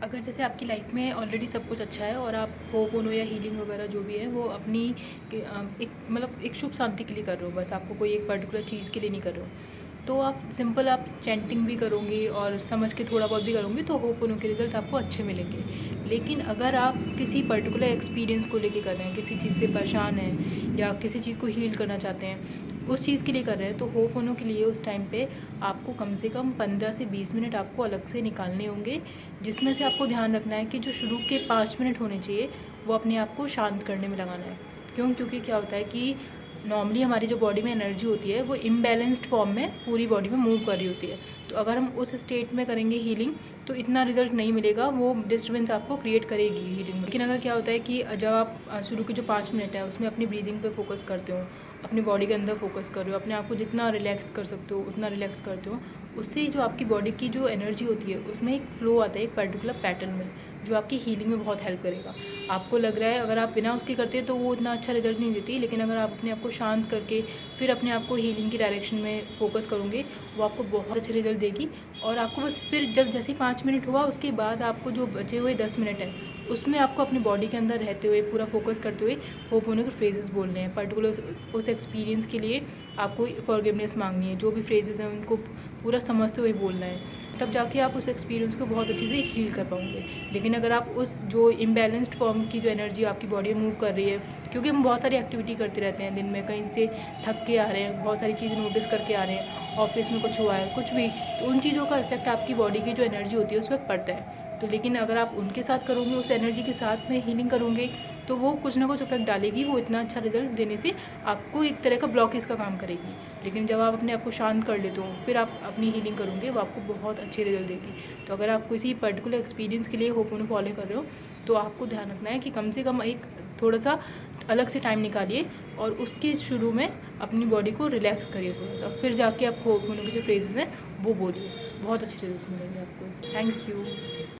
अगर जैसे आपकी लाइफ में ऑलरेडी सब कुछ अच्छा है और आप होपोनो या हीलिंग वगैरह जो भी है वो अपनी एक मतलब एक शुभ शांति के लिए कर रहे हो, बस आपको कोई एक पर्टिकुलर चीज़ के लिए नहीं कर रहे हो, तो आप सिंपल आप चैंटिंग भी करोगे और समझ के थोड़ा बहुत भी करोगे तो होपोनो के रिज़ल्ट आपको अच्छे मिलेंगे। लेकिन अगर आप किसी पर्टिकुलर एक्सपीरियंस को लेके कर रहे हैं, किसी चीज़ से परेशान हैं या किसी चीज़ को हील करना चाहते हैं, उस चीज़ के लिए कर रहे हैं, तो होपोनो के लिए उस टाइम पे आपको कम से कम 15 से 20 मिनट आपको अलग से निकालने होंगे, जिसमें से आपको ध्यान रखना है कि जो शुरू के 5 मिनट होने चाहिए वो अपने आप को शांत करने में लगाना है। क्योंकि क्या होता है कि नॉर्मली हमारी जो बॉडी में एनर्जी होती है वो इम्बैलेंस्ड फॉर्म में पूरी बॉडी में मूव कर रही होती है। तो अगर हम उस स्टेट में करेंगे हीलिंग तो इतना रिजल्ट नहीं मिलेगा, वो डिस्टर्बेंस आपको क्रिएट करेगी हीलिंग में। लेकिन अगर क्या होता है कि जब आप शुरू के जो 5 मिनट है उसमें अपनी ब्रीदिंग पे फोकस करते हो, अपनी बॉडी के अंदर फोकस कर रहे हो, अपने आप को जितना रिलैक्स कर सकते हो उतना रिलैक्स करते हो, उससे जो आपकी बॉडी की जो एनर्जी होती है उसमें एक फ्लो आता है एक पर्टिकुलर पैटर्न में, जो आपकी हीलिंग में बहुत हेल्प करेगा। आपको लग रहा है अगर आप बिना उसके करते तो वो उतना अच्छा रिजल्ट नहीं देती, लेकिन अगर आप अपने आप को शांत करके फिर अपने आप को हीलिंग की डायरेक्शन में फोकस करोगे वो आपको बहुत अच्छे रिजल्ट देगी। और आपको बस फिर जब जैसे 5 मिनट हुआ उसके बाद आपको जो बचे हुए 10 मिनट हैं उसमें आपको अपनी बॉडी के अंदर रहते हुए पूरा फोकस करते हुए होपोनो के फ्रेजेस बोलने हैं। पर्टिकुलर उस एक्सपीरियंस के लिए आपको फॉरगिवनेस मांगनी है, जो भी फ्रेजेस हैं उनको पूरा समझते हुए बोलना है, तब जाके आप उस एक्सपीरियंस को बहुत अच्छे से हील कर पाओगे। लेकिन अगर आप उस जो इम्बैलेंस्ड फॉर्म की जो एनर्जी आपकी बॉडी में मूव कर रही है, क्योंकि हम बहुत सारी एक्टिविटी करते रहते हैं दिन में, कहीं से थक के आ रहे हैं, बहुत सारी चीज़ें नोटिस करके आ रहे हैं, ऑफिस में कुछ हुआ है कुछ भी, तो उन चीज़ों का इफेक्ट आपकी बॉडी की जो एनर्जी होती है उस पर पड़ता है। तो लेकिन अगर आप उनके साथ करोगे, उस एनर्जी के साथ में हीलिंग करोगे, तो वो कुछ ना कुछ इफेक्ट डालेगी, वो इतना अच्छा रिजल्ट देने से आपको एक तरह का ब्लॉकेज का काम करेगी। लेकिन जब आप अपने आप को शांत कर लेते हो फिर आप अपनी हीलिंग करोगे, वो आपको बहुत अच्छे रिजल्ट देगी। तो अगर आप किसी पर्टिकुलर एक्सपीरियंस के लिए होपोनो फॉलो कर रहे हो तो आपको ध्यान रखना है कि कम से कम एक थोड़ा सा अलग से टाइम निकालिए और उसके शुरू में अपनी बॉडी को रिलैक्स करिए थोड़ा सा, फिर जाके आप होपोनो के जो फ्रेजेस हैं वो बोलिए। बहुत अच्छे रिजल्ट मिलेंगे आपको। Thank you.